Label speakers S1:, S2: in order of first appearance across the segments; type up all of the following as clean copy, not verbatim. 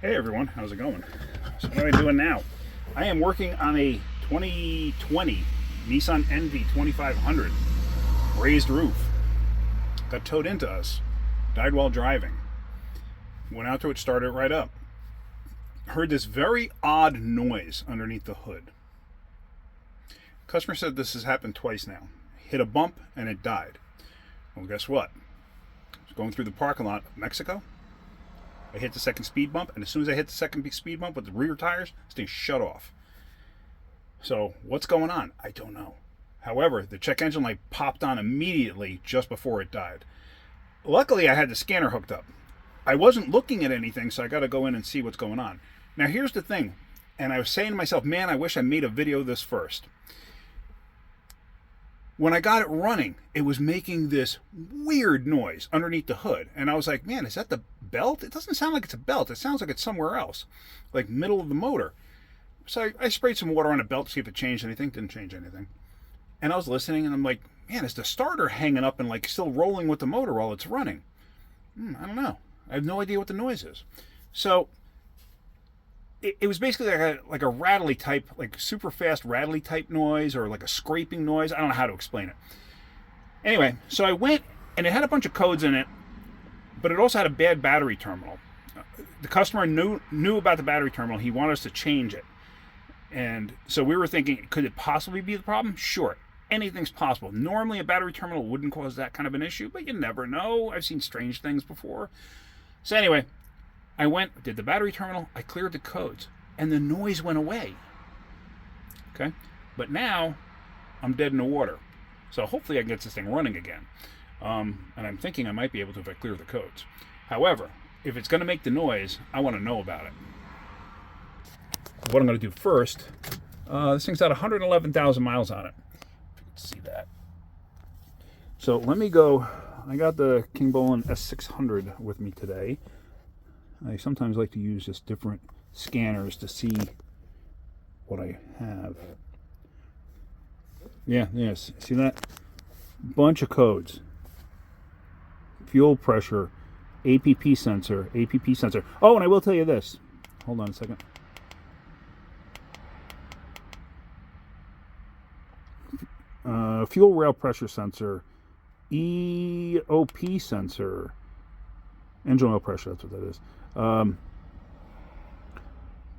S1: Hey everyone, how's it going? So what am I doing now? I am working on a 2020 Nissan Envy 2500 raised roof. Got towed into us. Died while driving. Went out to it, started it right up. Heard this very odd noise underneath the hood. Customer said this has happened twice now. Hit a bump and it died. Well, guess what? I was going through the parking lot of Mexico. I hit the second speed bump, and as soon as I hit the second speed bump with the rear tires, this thing shut off. So what's going on? I don't know. However, the check engine light popped on immediately just before it died. Luckily, I had the scanner hooked up. I wasn't looking at anything, so I got to go in and see what's going on. Now, here's the thing, and I was saying to myself, man, I wish I made a video of this first. When I got it running, it was making this weird noise underneath the hood. And I was like, man, is that the belt? It doesn't sound like it's a belt. It sounds like it's somewhere else, like middle of the motor. So I sprayed some water on the belt to see if it changed anything. Didn't change anything. And I was listening, and I'm like, man, is the starter hanging up and like still rolling with the motor while it's running? I don't know. I have no idea what the noise is. So it was basically like a rattly type, like super fast rattly type noise, or like a scraping noise. I don't know how to explain it. Anyway, so I went, and it had a bunch of codes in it, but it also had a bad battery terminal. The customer knew about the battery terminal. He wanted us to change it. And so we were thinking, could it possibly be the problem? Sure. Anything's possible. Normally a battery terminal wouldn't cause that kind of an issue, but you never know. I've seen strange things before. So anyway, I went, did the battery terminal, I cleared the codes, and the noise went away. Okay? But now, I'm dead in the water. So hopefully I can get this thing running again. And I'm thinking I might be able to if I clear the codes. However, if it's going to make the noise, I want to know about it. What I'm going to do first, this thing's got 111,000 miles on it. Let's see that. So let me go, I got the King Bolin S600 with me today. I sometimes like to use just different scanners to see what I have. Yes, see that? Bunch of codes. Fuel pressure, APP sensor. Oh, and I will tell you this. Hold on a second. Fuel rail pressure sensor, EOP sensor, engine oil pressure, that's what that is.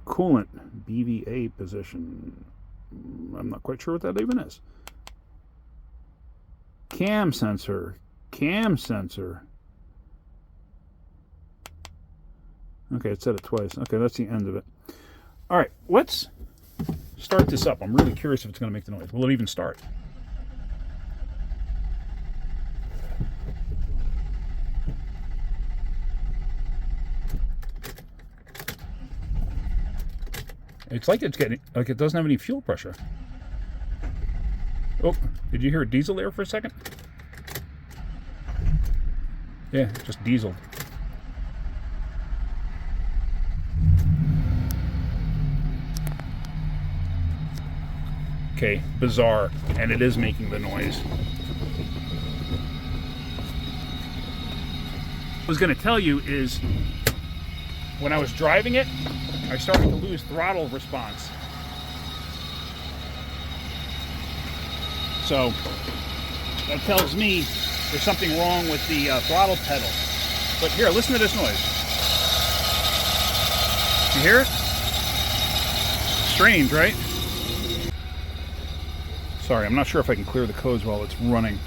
S1: Coolant, BVA position. I'm not quite sure what that even is. Cam sensor. Okay, it said it twice. Okay, that's the end of it. All right, let's start this up. I'm really curious if it's going to make the noise. Will it even start? It's like it's getting, like it doesn't have any fuel pressure. Oh, did you hear a diesel there for a second? Yeah, just diesel. Okay, bizarre, and it is making the noise. What I was going to tell you is, when I was driving it, I started to lose throttle response. So that tells me there's something wrong with the throttle pedal. But here, listen to this noise. You hear it? Strange, right? Sorry, I'm not sure if I can clear the codes while it's running.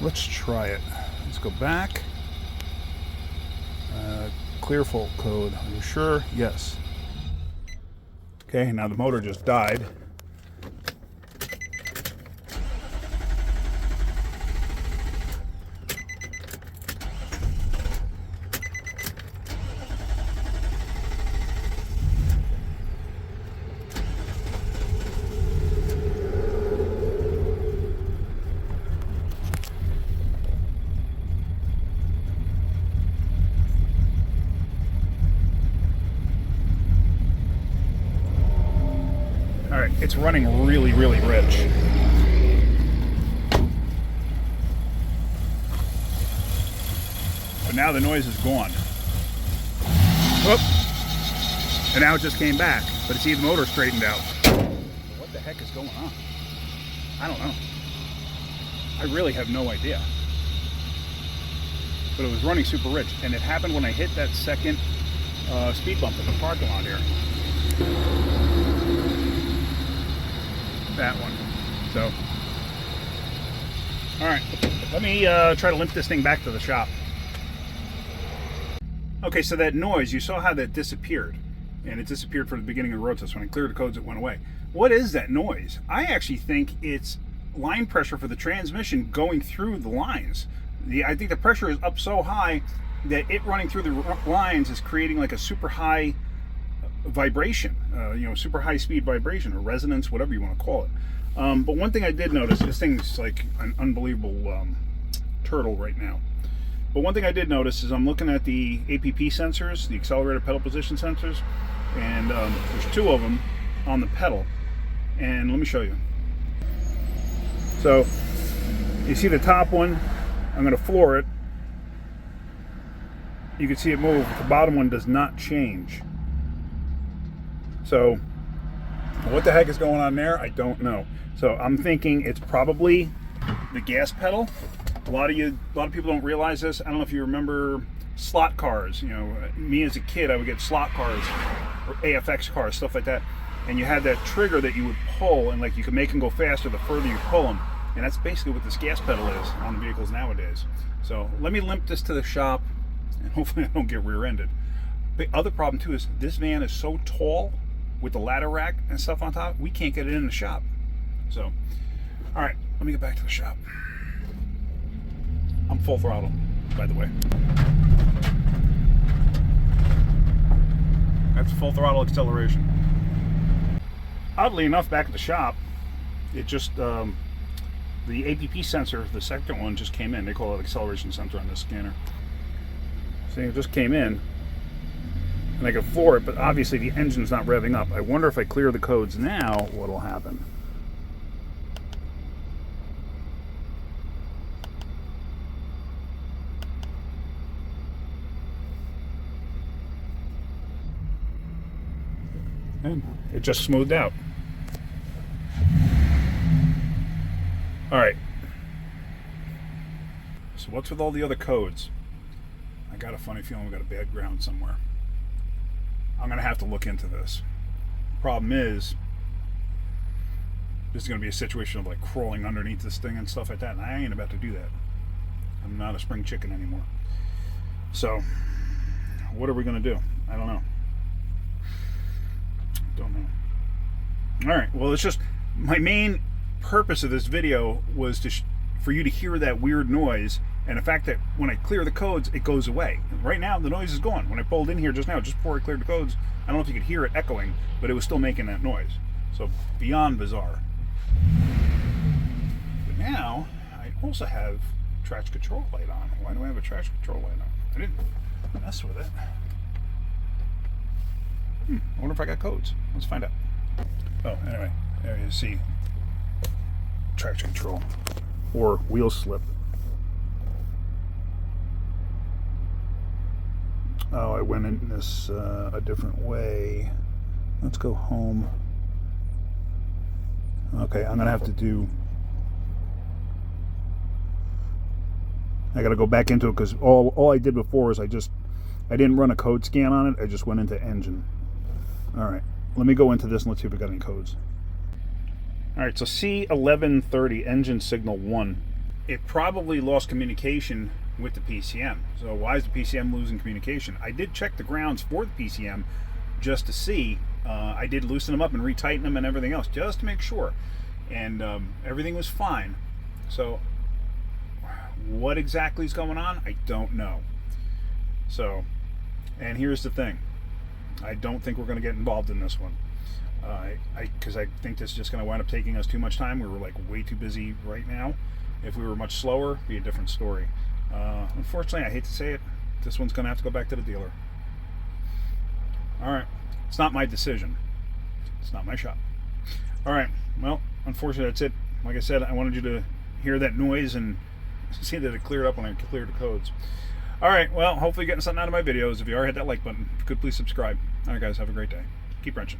S1: Let's try it. Let's go back. Clear fault code. Are you sure? Yes. Okay, now the motor just died. All right, it's running really, really rich. But now the noise is gone. Whoop. And now it just came back. But see, the motor straightened out. What the heck is going on? I don't know. I really have no idea. But it was running super rich. And it happened when I hit that second speed bump in the parking lot here. That one. So, all right, let me try to limp this thing back to the shop. Okay, so that noise, you saw how that disappeared. And it disappeared from the beginning of the road test. When I cleared the codes, it went away. What is that noise? I actually think it's line pressure for the transmission going through the lines. I think the pressure is up so high that it running through the lines is creating like a super high vibration, super high speed vibration or resonance, whatever you want to call it. But one thing I did notice, this thing's like an unbelievable turtle right now. But one thing I did notice is I'm looking at the APP sensors, the accelerator pedal position sensors, and there's two of them on the pedal. And let me show you. So you see the top one, I'm going to floor it. You can see it move. The bottom one does not change. So what the heck is going on there? I don't know. So I'm thinking it's probably the gas pedal. A lot of people don't realize this. I don't know if you remember slot cars. Me as a kid, I would get slot cars or AFX cars, stuff like that. And you had that trigger that you would pull, and like you could make them go faster the further you pull them. And that's basically what this gas pedal is on vehicles nowadays. So let me limp this to the shop, and hopefully I don't get rear-ended. The other problem too is this van is so tall with the ladder rack and stuff on top, we can't get it in the shop. So, all right, let me get back to the shop. I'm full throttle, by the way. That's full throttle acceleration. Oddly enough, back at the shop, it just, the APP sensor, the second one, just came in. They call it acceleration sensor on this scanner. See, it just came in, and I can floor it, but obviously the engine's not revving up. I wonder if I clear the codes now, what'll happen. And it just smoothed out. All right. So what's with all the other codes? I got a funny feeling we got a bad ground somewhere. I'm gonna have to look into this. Problem is, this is gonna be a situation of like crawling underneath this thing and stuff like that, and I ain't about to do that. I'm not a spring chicken anymore. So, what are we gonna do? I don't know. Don't know. All right. Well, it's just my main purpose of this video was to for you to hear that weird noise, and the fact that when I clear the codes, it goes away. Right now, the noise is gone. When I pulled in here just now, just before I cleared the codes, I don't know if you could hear it echoing, but it was still making that noise. So beyond bizarre. But now I also have traction control light on. Why do I have a traction control light on? I didn't mess with it. I wonder if I got codes. Let's find out. Oh, anyway, there you see traction control or wheel slip. Oh, I went in this a different way. Let's go home. Okay, I'm gonna have to do. I gotta go back into it because all I did before is I didn't run a code scan on it. I just went into engine. All right, let me go into this and let's see if we got any codes. All right, so C1130 engine signal 1. It probably lost communication with the PCM. So why is the PCM losing communication? I did check the grounds for the PCM just to see. I did loosen them up and retighten them and everything else just to make sure. And everything was fine. So what exactly is going on? I don't know. So, and here's the thing. I don't think we're going to get involved in this one. Because I think this is just going to wind up taking us too much time. We were like way too busy right now. If we were much slower, it'd be a different story. Unfortunately, I hate to say it, this one's going to have to go back to the dealer. All right. It's not my decision. It's not my shop. All right. Well, unfortunately, that's it. Like I said, I wanted you to hear that noise and see that it cleared up when I cleared the codes. All right, well, hopefully you're getting something out of my videos. If you are, hit that like button. If you could, please subscribe. All right, guys, have a great day. Keep wrenching.